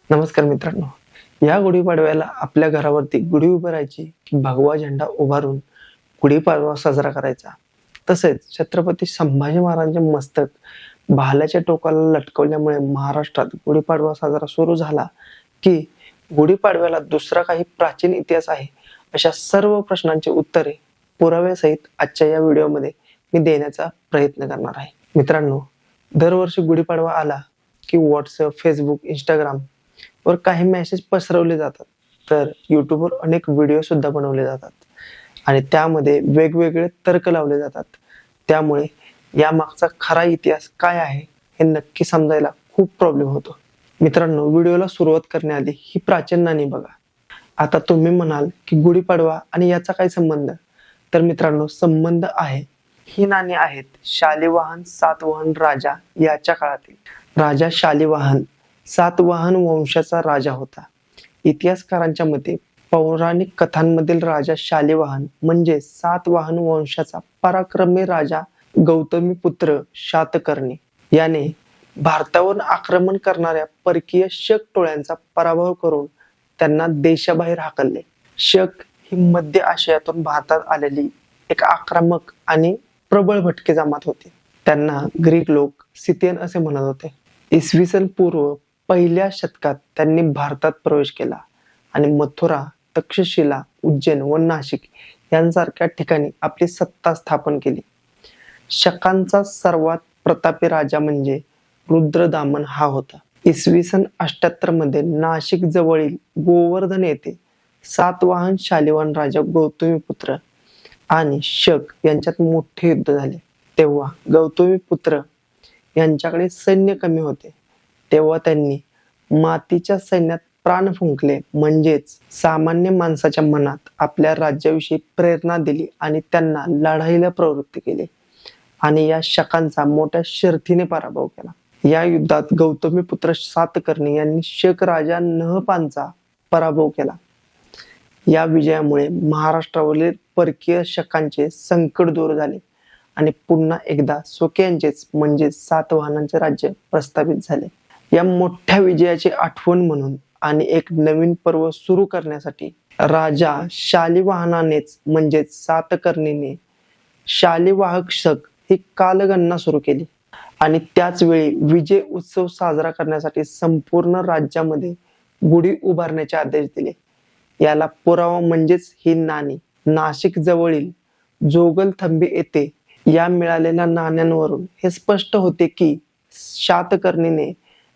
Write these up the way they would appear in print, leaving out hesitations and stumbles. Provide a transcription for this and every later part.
नमस्कार मित्रांनो. या गुढीपाडव्याला आपल्या घरावरती गुढी उभारायची की भगवा झेंडा उभारून गुढीपाडवा साजरा करायचा. तसेच छत्रपती संभाजी महाराजांचे मस्तक भाल्याच्या टोकाला लटकवल्यामुळे महाराष्ट्रात गुढीपाडवा साजरा सुरू झाला की गुढीपाडव्याला दुसरा काही प्राचीन इतिहास आहे? अशा सर्व प्रश्नांची उत्तरे पुराव्यासहित आजच्या या व्हिडिओमध्ये मी देण्याचा प्रयत्न करणार आहे. मित्रांनो, दरवर्षी गुढीपाडवा आला की व्हॉट्सअप, फेसबुक, इंस्टाग्राम वर काही मेसेज पसरवले जातात, तर युट्यूबवर अनेक व्हिडिओ सुद्धा बनवले जातात आणि त्यामध्ये वेगवेगळे तर्क लावले जातात. त्यामुळे या मागचा खरा इतिहास काय आहे हे नक्की समजायला खूप प्रॉब्लेम होतो. मित्रांनो, व्हिडिओला सुरुवात करण्याआधी ही प्राचीन नाणी बघा. आता तुम्ही म्हणाल की गुढीपाडवा आणि याचा काय संबंध? तर मित्रांनो, संबंध आहे. ही नाणी आहेत शालिवाहन सातवाहन राजा याच्या काळातील. राजा शालिवाहन सातवाहन वंशाचा राजा होता. इतिहासकारांच्या मते पौराणिक कथांमधील राजा शालिवाहन म्हणजे सातवाहन वंशाचा पराक्रमी राजा गौतमीपुत्र शातकर्णी याने भारतावर आक्रमण करणाऱ्या परकीय शक टोळ्यांचा पराभव करून त्यांना देशाबाहेर हाकलले. शक ही मध्य आशियातून भारतात आलेली एक आक्रमक आणि प्रबळ भटके जमात होती. त्यांना ग्रीक लोक सिथियन असे म्हणत होते. इसवी सन पूर्व पहिल्या शतकात त्यांनी भारतात प्रवेश केला आणि मथुरा, तक्षशिला, उज्जैन व नाशिक यांसारख्या ठिकाणी आपली सत्ता स्थापन केली. शकांचा सर्वात प्रतापी राजा म्हणजे रुद्रदामन हा होता. इसवी सन 78 मध्ये नाशिक जवळील गोवर्धन येथे सातवाहन शालिवाहन राजा गौतमीपुत्र आणि शक यांच्यात मोठे युद्ध झाले. तेव्हा गौतमीपुत्र यांच्याकडे सैन्य कमी होते. तेव्हा त्यांनी मातीच्या सैन्यात प्राण फुंकले, म्हणजेच सामान्य माणसाच्या मनात आपल्या राज्याविषयी प्रेरणा दिली आणि त्यांना लढाईला प्रवृत्त केले आणि या शकांचा मोठ्या शर्थीने पराभव केला. या युद्धात गौतमीपुत्र सातकर्णी यांनी शक राजा नहपांचा पराभव केला. या विजयामुळे महाराष्ट्रावरील परकीय शकांचे संकट दूर झाले आणि पुन्हा एकदा स्वकीयांचेच म्हणजे सातवाहनांचे राज्य प्रस्थापित झाले. या मोठ्या विजयाची आठवण म्हणून आणि एक नवीन पर्व सुरू करण्यासाठी राजा शालिवाहनानेच म्हणजेच सातकर्णीने शालिवाहक शक ही कालगणना सुरू केली आणि त्याच वेळी विजय उत्सव साजरा करण्यासाठी संपूर्ण राज्यामध्ये गुढी उभारण्याचे आदेश दिले. याला पुरावा म्हणजेच ही नाणी. नाशिक जवळील जोगलथंबी येथे या मिळालेल्या नाण्यांवरून हे स्पष्ट होते की शातकर्णीने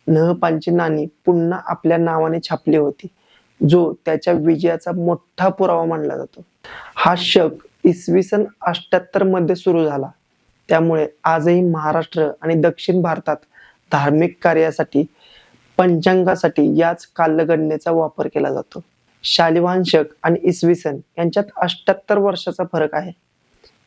नहपांची नाणी पुन्हा आपल्या नावाने छापली होती, जो त्याच्या विजयाचा मोठा पुरावा मानला जातो. हा शक इसवी सन 78 मध्ये सुरू झाला. त्यामुळे आजही महाराष्ट्र आणि दक्षिण भारतात धार्मिक कार्यासाठी, पंचांगासाठी याच कालगणनेचा वापर केला जातो. शालिवाहन शक आणि इसवी सन यांच्यात 78 वर्षाचा फरक आहे,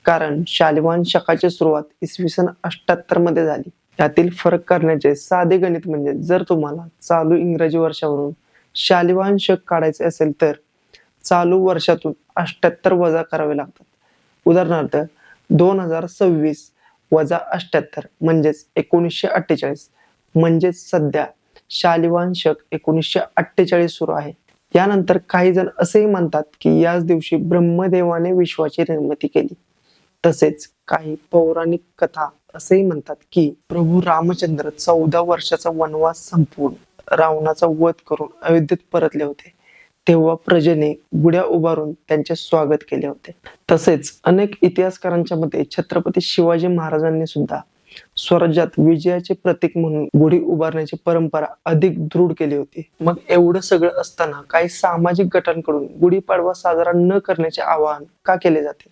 कारण शालिवाहन शकाची सुरुवात इसवी सन 78 मध्ये झाली. यातील फरक करण्याचे साधे गणित म्हणजे जर तुम्हाला चालू इंग्रजी वर्षावरून शालिवाहन शक काढायचे असेल तर चालू वर्षातून 78 वजा करावे लागतात. उदाहरणार्थ 2026 वजा 78 म्हणजेच 1948, म्हणजेच सध्या शालिवाहन शक 1948 सुरू आहे. यानंतर काही जण असेही म्हणतात की याच दिवशी ब्रह्मदेवाने विश्वाची निर्मिती केली. तसेच काही पौराणिक कथा असेही म्हणतात की प्रभू रामचंद्र 14 वर्षाचा वनवास संपवून रावणाचा वध करून अयोध्येत परतले होते. तेव्हा प्रजेने गुढ्या उभारून त्यांचे स्वागत केले होते. तसेच अनेक इतिहासकारांच्या मते छत्रपती शिवाजी महाराजांनी सुद्धा स्वराज्यात विजयाचे प्रतीक म्हणून गुढी उभारण्याची परंपरा अधिक दृढ केली होती. मग एवढं सगळं असताना काही सामाजिक गटांकडून गुढीपाडवा साजरा न करण्याचे आवाहन का केले जाते?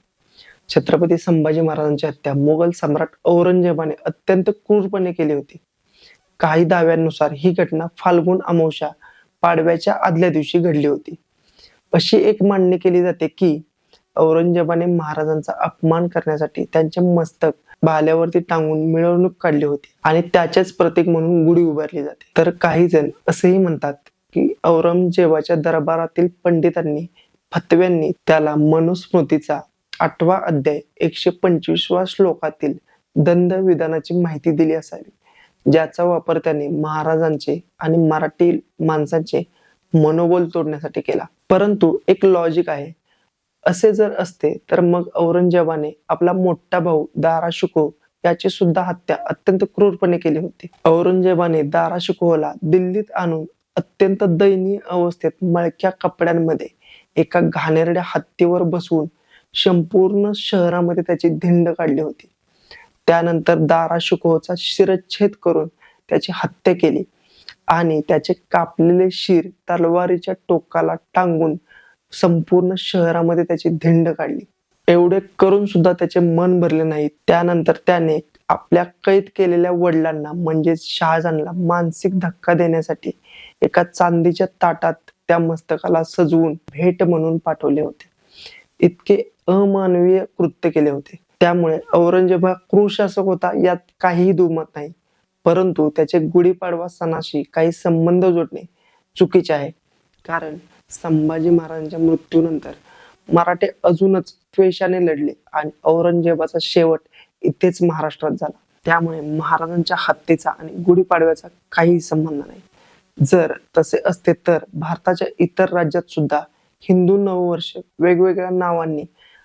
छत्रपती संभाजी महाराजांची हत्या मोगल सम्राट औरंगजेबाने अत्यंत क्रूरपणे केली होती. काही दाव्यांनुसार ही घटना फाल्गुन अमावस्या पाडव्याच्या आदल्या दिवशी घडली होती. अशी एक मांडणी केली जाते की औरंगजेबाने महाराजांचा अपमान करण्यासाठी त्यांचे मस्तक भाल्यावरती टांगून मिरवणूक काढली होती आणि त्याचेच प्रतीक म्हणून गुढी उभारली जाते. तर काही जण असेही म्हणतात की औरंगजेबाच्या दरबारातील पंडितांनी, फतव्यांनी त्याला मनुस्मृतीचा 8वा अध्याय 125व्या श्लोकातील दंड विधानाची माहिती दिली असावी. ज्याचा वापर त्याने महाराजांचे आणि मराठी माणसांचे मनोबल तोडण्यासाठी केला. परंतु एक लॉजिक आहे, असे जर असते तर मग औरंगजेबाने आपला मोठा भाऊ दारा शिकोह याची सुद्धा हत्या अत्यंत क्रूरपणे केली होती. औरंगजेबाने दारा शिकोहला दिल्लीत आणून अत्यंत दयनीय अवस्थेत मळक्या कपड्यांमध्ये एका घाणेरड्या हत्तीवर बसवून संपूर्ण शहरामध्ये त्याची धिंड काढली होती. त्यानंतर दारा शिकोहचा शिरच्छेद करून त्याची हत्या केली आणि त्याचे कापलेले शिर तलवारीच्या टोकाला टांगून संपूर्ण शहरामध्ये त्याची धिंड काढली. एवढे करून सुद्धा त्याचे मन भरले नाही. त्यानंतर त्याने आपल्या कैद केलेल्या वडिलांना म्हणजेच शहाजहानला मानसिक धक्का देण्यासाठी एका चांदीच्या ताटात त्या मस्तकाला सजवून भेट म्हणून पाठवले होते. इतके अमानवीय कृत्य केले होते. त्यामुळे औरंगजेब हा क्रूर शासक होता यात काहीही दुमत नाही. परंतु त्याचे गुढीपाडवा सणाशी काही संबंध जोडणे चुकीचे आहे. कारण संभाजी महाराजांच्या मृत्यूनंतर मराठे अजूनच द्वेषाने लढले आणि औरंगजेबाचा शेवट इथेच महाराष्ट्रात झाला. त्यामुळे महाराजांच्या हत्येचा आणि गुढीपाडव्याचा काही संबंध नाही. जर तसे असते तर भारताच्या इतर राज्यात सुद्धा हिंदू नववर्ष वेगवेगळ्या नावांनी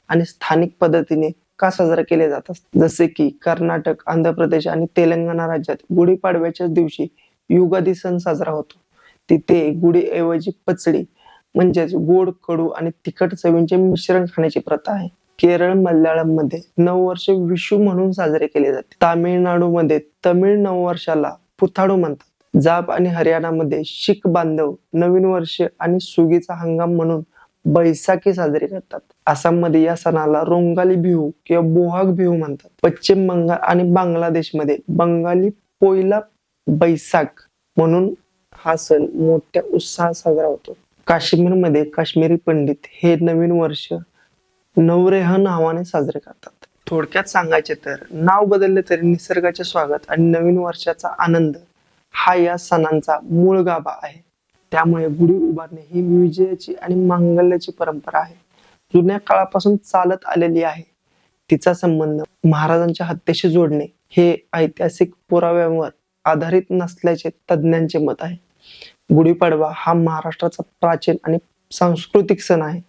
आणि स्थानिक पद्धतीने का साजरा केले जातात. जसे की कर्नाटक, आंध्र प्रदेश आणि तेलंगणा राज्यात गुढीपाडव्याच्या दिवशी युगादी सण साजरा होतो. तिथे गुढीऐवजी पचडी म्हणजेच गोड, कडू आणि तिखट चवींचे मिश्रण खाण्याची प्रथा आहे. केरळ, मल्याळम मध्ये नववर्ष विशू म्हणून साजरे केले जाते. तामिळनाडूमध्ये तमिळ नववर्षाला पुथाडू म्हणतात. जाब आणि हरियाणामध्ये शीख बांधव नवीन वर्ष आणि सुगीचा हंगाम म्हणून बैसाखी साजरी करतात. आसाममध्ये या सणाला रोंगाली बिहू किंवा बोहाग बिहू म्हणतात. पश्चिम बंगाल आणि बांगलादेशमध्ये बंगाली पोयला बैसाख म्हणून हा सण मोठ्या उत्साहात साजरा होतो. काश्मीरमध्ये काश्मीरी पंडित हे नवीन वर्ष नवरेह नावाने साजरे करतात. थोडक्यात सांगायचे तर नाव बदलले तरी निसर्गाचे स्वागत आणि नवीन वर्षाचा आनंद हा या सणांचा मूळ गाभा आहे. त्यामुळे गुढी उभारणे ही विजयाची आणि मांगल्याची परंपरा आहे. जुन्या काळापासून चालत आलेली आहे. तिचा संबंध महाराजांच्या हत्येशी जोडणे हे ऐतिहासिक पुराव्यांवर आधारित नसल्याचे तज्ज्ञांचे मत आहे. गुढीपाडवा हा महाराष्ट्राचा प्राचीन आणि सांस्कृतिक सण आहे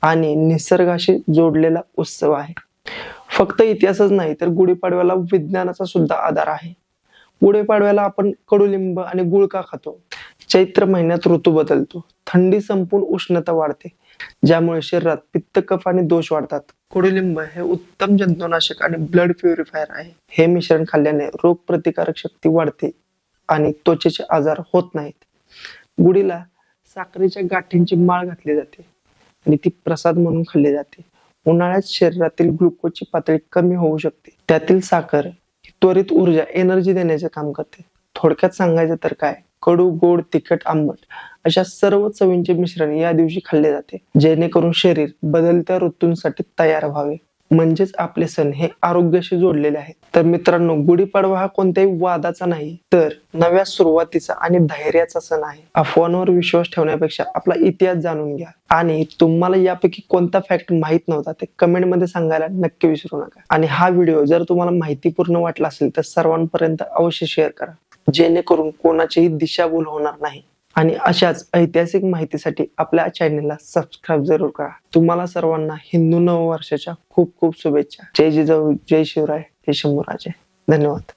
आणि निसर्गाशी जोडलेला उत्सव आहे. फक्त इतिहासच नाही तर गुढीपाडव्याला विज्ञानाचा सुद्धा आधार आहे. गुढीपाडव्याला आपण कडुलिंब आणि गुळ का खातो? चैत्र महिन्यात ऋतू बदलतो, थंडी संपून उष्णता वाढते, ज्यामुळे शरीरात पित्त, कफ आणि दोष वाढतात. कडुलिंब हे उत्तम जंतुनाशक आणि ब्लड प्युरिफायर आहे. हे मिश्रण खाल्ल्याने रोग प्रतिकारक शक्ती वाढते आणि त्वचेचे आजार होत नाहीत. गुढीला साखरेच्या गाठींची माळ घातली जाते आणि ती प्रसाद म्हणून खाल्ली जाते. उन्हाळ्यात शरीरातील ग्लुकोजची पातळी कमी होऊ शकते. त्यातील साखर ही त्वरित ऊर्जा एनर्जी देण्याचे काम करते. थोडक्यात सांगायचं तर काय, कडू, गोड, तिखट, आंबट अशा सर्व चवींचे मिश्रण या दिवशी खाल्ले जाते, जेणेकरून शरीर बदलत्या ऋतूंसाठी तयार व्हावे. म्हणजेच आपले सण हे आरोग्याशी जोडलेले आहेत. तर मित्रांनो, गुढीपाडवा हा कोणत्याही वादाचा नाही तर नव्या सुरुवातीचा आणि धैर्याचा सण आहे. अफवांवर विश्वास ठेवण्यापेक्षा आपला इतिहास जाणून घ्या. आणि तुम्हाला यापैकी कोणता फॅक्ट माहित नव्हता ते कमेंट मध्ये सांगायला नक्की विसरू नका. आणि हा व्हिडिओ जर तुम्हाला माहितीपूर्ण वाटला असेल तर सर्वांपर्यंत अवश्य शेअर करा, जेणेकरून कोणाचीही दिशाभूल होणार नाही. आणि अशाच ऐतिहासिक माहितीसाठी आपल्या चॅनलला सबस्क्राईब जरूर करा. तुम्हाला सर्वांना हिंदू नववर्षाच्या खूप खूप शुभेच्छा. जय जिजाऊ, जय शिवराय, जय शंभूराजे. धन्यवाद.